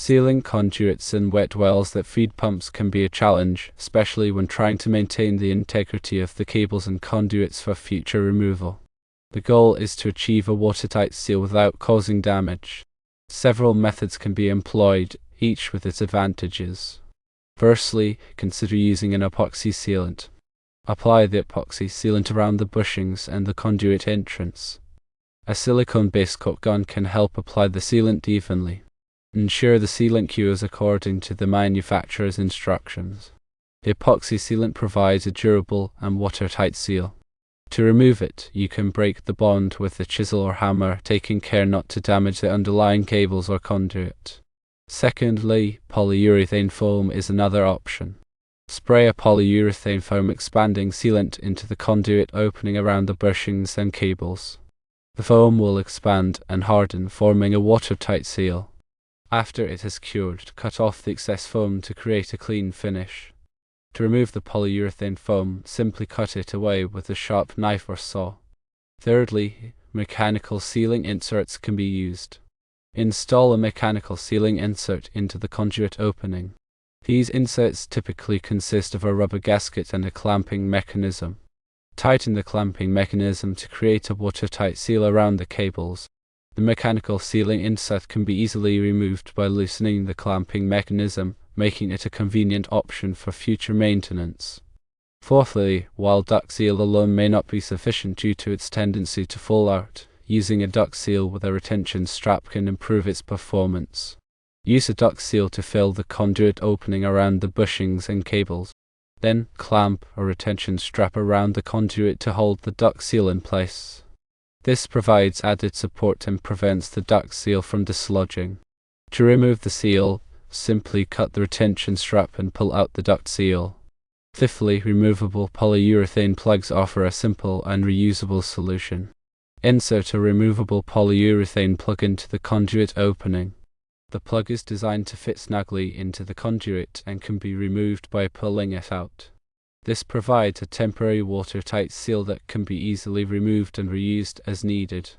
Sealing conduits in wet wells that feed pumps can be a challenge, especially when trying to maintain the integrity of the cables and conduits for future removal. The goal is to achieve a watertight seal without causing damage. Several methods can be employed, each with its advantages. Firstly, consider using an epoxy sealant. Apply the epoxy sealant around the bushings and the conduit entrance. A silicone-based coat gun can help apply the sealant evenly. Ensure the sealant cures according to the manufacturer's instructions. The epoxy sealant provides a durable and watertight seal. To remove it, you can break the bond with a chisel or hammer, taking care not to damage the underlying cables or conduit. Secondly, polyurethane foam is another option. Spray a polyurethane foam expanding sealant into the conduit opening around the bushings and cables. The foam will expand and harden, forming a watertight seal. After it has cured, cut off the excess foam to create a clean finish. To remove the polyurethane foam, simply cut it away with a sharp knife or saw. Thirdly, mechanical sealing inserts can be used. Install a mechanical sealing insert into the conduit opening. These inserts typically consist of a rubber gasket and a clamping mechanism. Tighten the clamping mechanism to create a watertight seal around the cables. The mechanical sealing insert can be easily removed by loosening the clamping mechanism, making it a convenient option for future maintenance. Fourthly, while duct seal alone may not be sufficient due to its tendency to fall out, using a duct seal with a retention strap can improve its performance. Use a duct seal to fill the conduit opening around the bushings and cables. Then, clamp a retention strap around the conduit to hold the duct seal in place. This provides added support and prevents the duct seal from dislodging. To remove the seal, simply cut the retention strap and pull out the duct seal. Fifthly, removable polyurethane plugs offer a simple and reusable solution. Insert a removable polyurethane plug into the conduit opening. The plug is designed to fit snugly into the conduit and can be removed by pulling it out. This provides a temporary watertight seal that can be easily removed and reused as needed.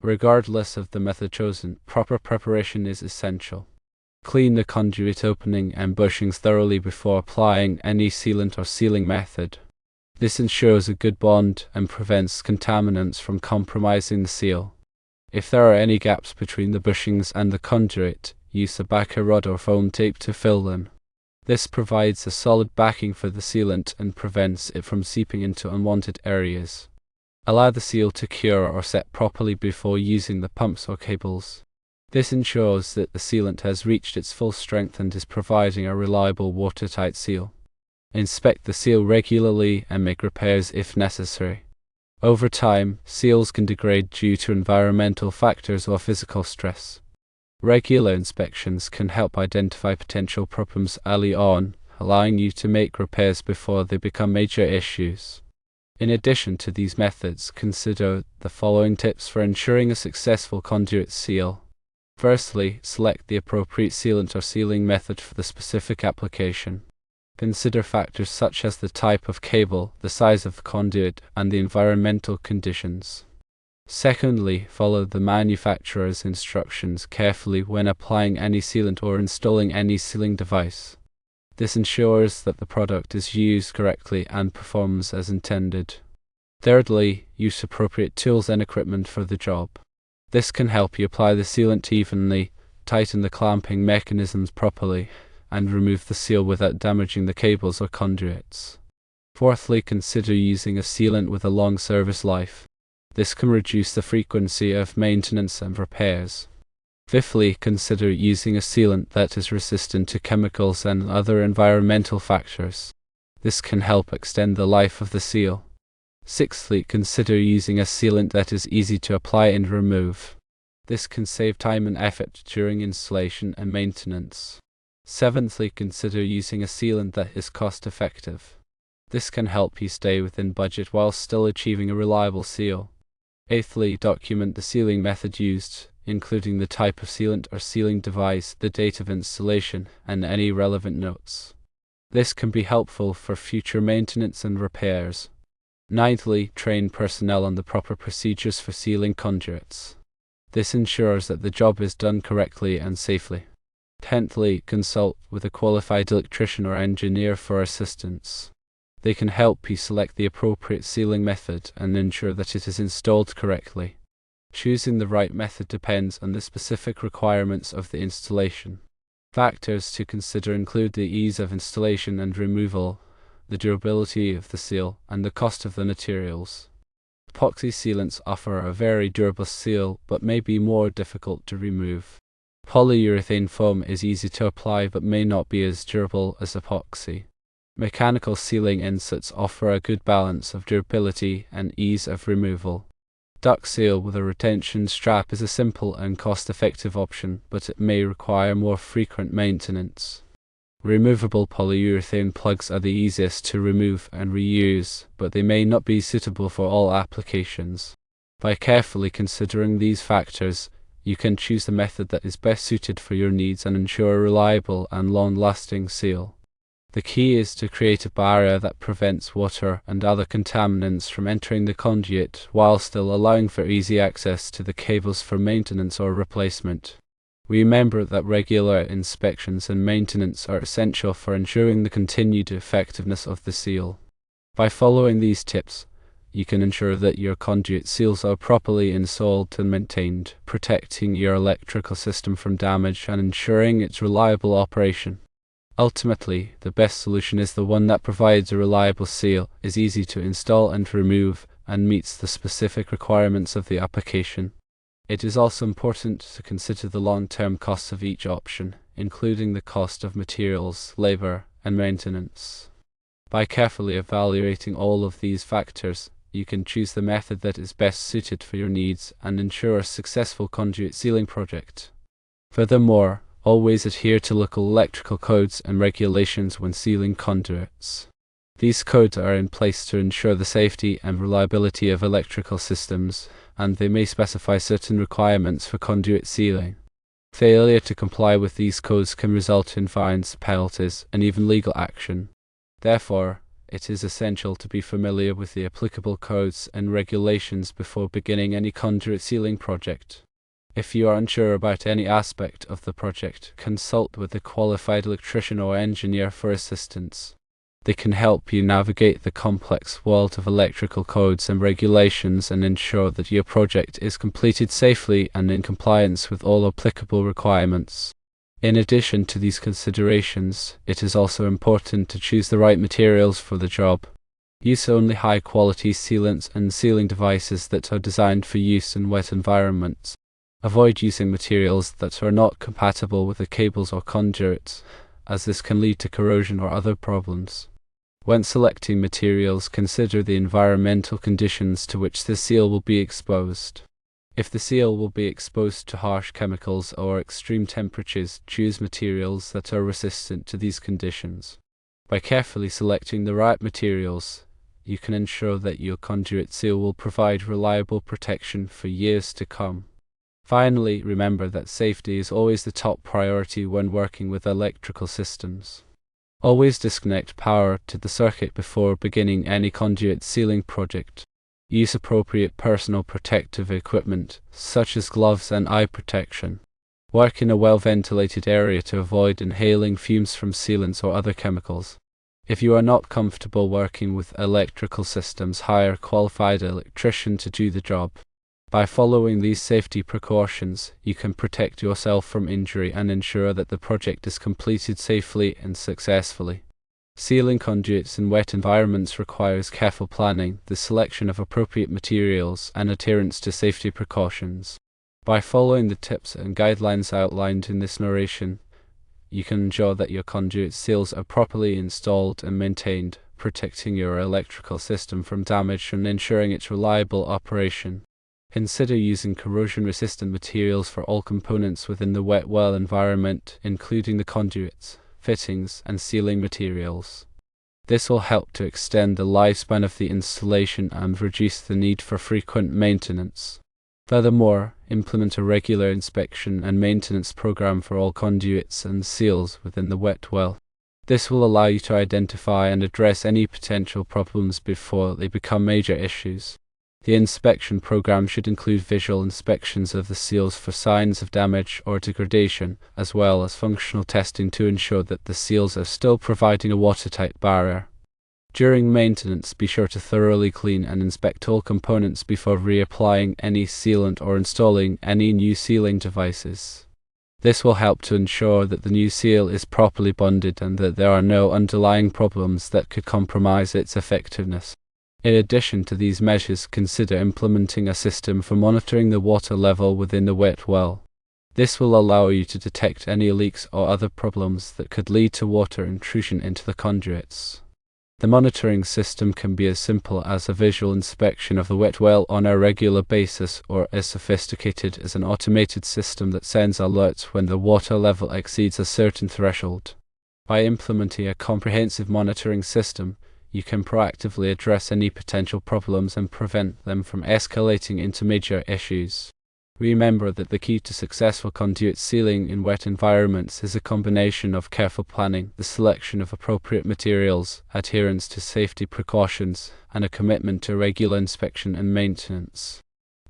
Regardless of the method chosen, proper preparation is essential. Clean the conduit opening and bushings thoroughly before applying any sealant or sealing method. This ensures a good bond and prevents contaminants from compromising the seal. If there are any gaps between the bushings and the conduit, use a backer rod or foam tape to fill them. This provides a solid backing for the sealant and prevents it from seeping into unwanted areas. Allow the seal to cure or set properly before using the pumps or cables. This ensures that the sealant has reached its full strength and is providing a reliable watertight seal. Inspect the seal regularly and make repairs if necessary. Over time, seals can degrade due to environmental factors or physical stress. Regular inspections can help identify potential problems early on, allowing you to make repairs before they become major issues. In addition to these methods, consider the following tips for ensuring a successful conduit seal. Firstly, select the appropriate sealant or sealing method for the specific application. Consider factors such as the type of cable, the size of the conduit, and the environmental conditions. Secondly, follow the manufacturer's instructions carefully when applying any sealant or installing any sealing device. This ensures that the product is used correctly and performs as intended. Thirdly, use appropriate tools and equipment for the job. This can help you apply the sealant evenly, tighten the clamping mechanisms properly, and remove the seal without damaging the cables or conduits. Fourthly, consider using a sealant with a long service life. This can reduce the frequency of maintenance and repairs. Fifthly, consider using a sealant that is resistant to chemicals and other environmental factors. This can help extend the life of the seal. Sixthly, consider using a sealant that is easy to apply and remove. This can save time and effort during installation and maintenance. Seventhly, consider using a sealant that is cost-effective. This can help you stay within budget while still achieving a reliable seal. Eighthly, document the sealing method used, including the type of sealant or sealing device, the date of installation, and any relevant notes. This can be helpful for future maintenance and repairs. Ninthly, train personnel on the proper procedures for sealing conduits. This ensures that the job is done correctly and safely. Tenthly, consult with a qualified electrician or engineer for assistance. They can help you select the appropriate sealing method and ensure that it is installed correctly. Choosing the right method depends on the specific requirements of the installation. Factors to consider include the ease of installation and removal, the durability of the seal, and the cost of the materials. Epoxy sealants offer a very durable seal but may be more difficult to remove. Polyurethane foam is easy to apply but may not be as durable as epoxy. Mechanical sealing insets offer a good balance of durability and ease of removal. Duct seal with a retention strap is a simple and cost-effective option, but it may require more frequent maintenance. Removable polyurethane plugs are the easiest to remove and reuse, but they may not be suitable for all applications. By carefully considering these factors, you can choose the method that is best suited for your needs and ensure a reliable and long-lasting seal. The key is to create a barrier that prevents water and other contaminants from entering the conduit while still allowing for easy access to the cables for maintenance or replacement. Remember that regular inspections and maintenance are essential for ensuring the continued effectiveness of the seal. By following these tips, you can ensure that your conduit seals are properly installed and maintained, protecting your electrical system from damage and ensuring its reliable operation. Ultimately, the best solution is the one that provides a reliable seal, is easy to install and remove, and meets the specific requirements of the application. It is also important to consider the long-term costs of each option, including the cost of materials, labor, and maintenance. By carefully evaluating all of these factors, you can choose the method that is best suited for your needs and ensure a successful conduit sealing project. Furthermore, always adhere to local electrical codes and regulations when sealing conduits. These codes are in place to ensure the safety and reliability of electrical systems, and they may specify certain requirements for conduit sealing. Failure to comply with these codes can result in fines, penalties, and even legal action. Therefore, it is essential to be familiar with the applicable codes and regulations before beginning any conduit sealing project. If you are unsure about any aspect of the project, consult with a qualified electrician or engineer for assistance. They can help you navigate the complex world of electrical codes and regulations and ensure that your project is completed safely and in compliance with all applicable requirements. In addition to these considerations, it is also important to choose the right materials for the job. Use only high-quality sealants and sealing devices that are designed for use in wet environments. Avoid using materials that are not compatible with the cables or conduits, as this can lead to corrosion or other problems. When selecting materials, consider the environmental conditions to which the seal will be exposed. If the seal will be exposed to harsh chemicals or extreme temperatures, choose materials that are resistant to these conditions. By carefully selecting the right materials, you can ensure that your conduit seal will provide reliable protection for years to come. Finally, remember that safety is always the top priority when working with electrical systems. Always disconnect power to the circuit before beginning any conduit sealing project. Use appropriate personal protective equipment, such as gloves and eye protection. Work in a well-ventilated area to avoid inhaling fumes from sealants or other chemicals. If you are not comfortable working with electrical systems, hire a qualified electrician to do the job. By following these safety precautions, you can protect yourself from injury and ensure that the project is completed safely and successfully. Sealing conduits in wet environments requires careful planning, the selection of appropriate materials, and adherence to safety precautions. By following the tips and guidelines outlined in this narration, you can ensure that your conduit seals are properly installed and maintained, protecting your electrical system from damage and ensuring its reliable operation. Consider using corrosion-resistant materials for all components within the wet well environment, including the conduits, fittings, and sealing materials. This will help to extend the lifespan of the installation and reduce the need for frequent maintenance. Furthermore, implement a regular inspection and maintenance program for all conduits and seals within the wet well. This will allow you to identify and address any potential problems before they become major issues. The inspection program should include visual inspections of the seals for signs of damage or degradation, as well as functional testing to ensure that the seals are still providing a watertight barrier. During maintenance, be sure to thoroughly clean and inspect all components before reapplying any sealant or installing any new sealing devices. This will help to ensure that the new seal is properly bonded and that there are no underlying problems that could compromise its effectiveness. In addition to these measures, consider implementing a system for monitoring the water level within the wet well. This will allow you to detect any leaks or other problems that could lead to water intrusion into the conduits. The monitoring system can be as simple as a visual inspection of the wet well on a regular basis, or as sophisticated as an automated system that sends alerts when the water level exceeds a certain threshold. By implementing a comprehensive monitoring system, you can proactively address any potential problems and prevent them from escalating into major issues. Remember that the key to successful conduit sealing in wet environments is a combination of careful planning, the selection of appropriate materials, adherence to safety precautions, and a commitment to regular inspection and maintenance.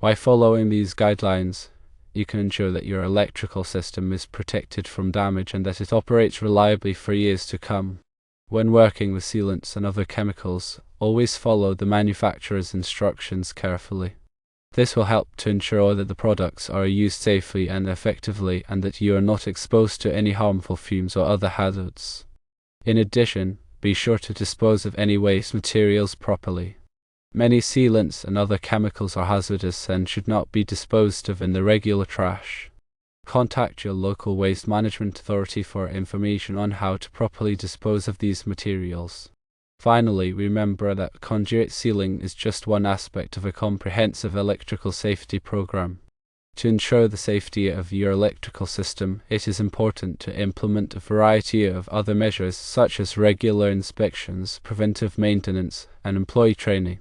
By following these guidelines, you can ensure that your electrical system is protected from damage and that it operates reliably for years to come. When working with sealants and other chemicals, always follow the manufacturer's instructions carefully. This will help to ensure that the products are used safely and effectively and that you are not exposed to any harmful fumes or other hazards. In addition, be sure to dispose of any waste materials properly. Many sealants and other chemicals are hazardous and should not be disposed of in the regular trash. Contact your local waste management authority for information on how to properly dispose of these materials. Finally, remember that conduit sealing is just one aspect of a comprehensive electrical safety program. To ensure the safety of your electrical system, it is important to implement a variety of other measures such as regular inspections, preventive maintenance, and employee training.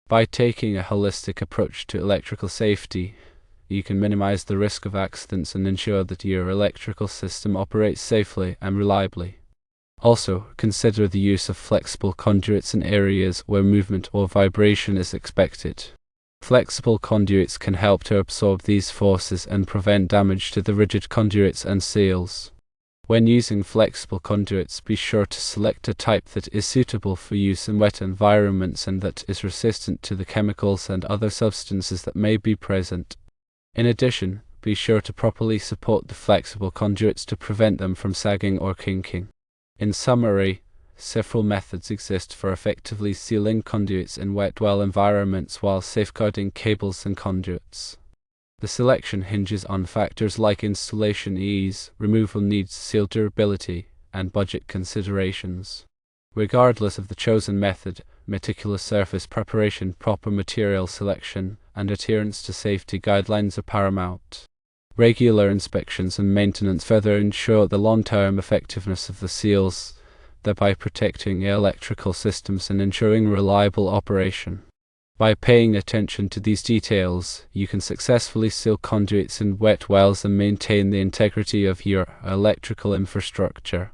By taking a holistic approach to electrical safety, you can minimize the risk of accidents and ensure that your electrical system operates safely and reliably. Also, consider the use of flexible conduits in areas where movement or vibration is expected. Flexible conduits can help to absorb these forces and prevent damage to the rigid conduits and seals. When using flexible conduits, be sure to select a type that is suitable for use in wet environments and that is resistant to the chemicals and other substances that may be present. In addition, be sure to properly support the flexible conduits to prevent them from sagging or kinking. In summary, several methods exist for effectively sealing conduits in wet well environments while safeguarding cables and conduits. The selection hinges on factors like installation ease, removal needs, seal durability, and budget considerations. Regardless of the chosen method, meticulous surface preparation, proper material selection, and adherence to safety guidelines are paramount. Regular inspections and maintenance further ensure the long-term effectiveness of the seals, thereby protecting electrical systems and ensuring reliable operation. By paying attention to these details, you can successfully seal conduits in wet wells and maintain the integrity of your electrical infrastructure.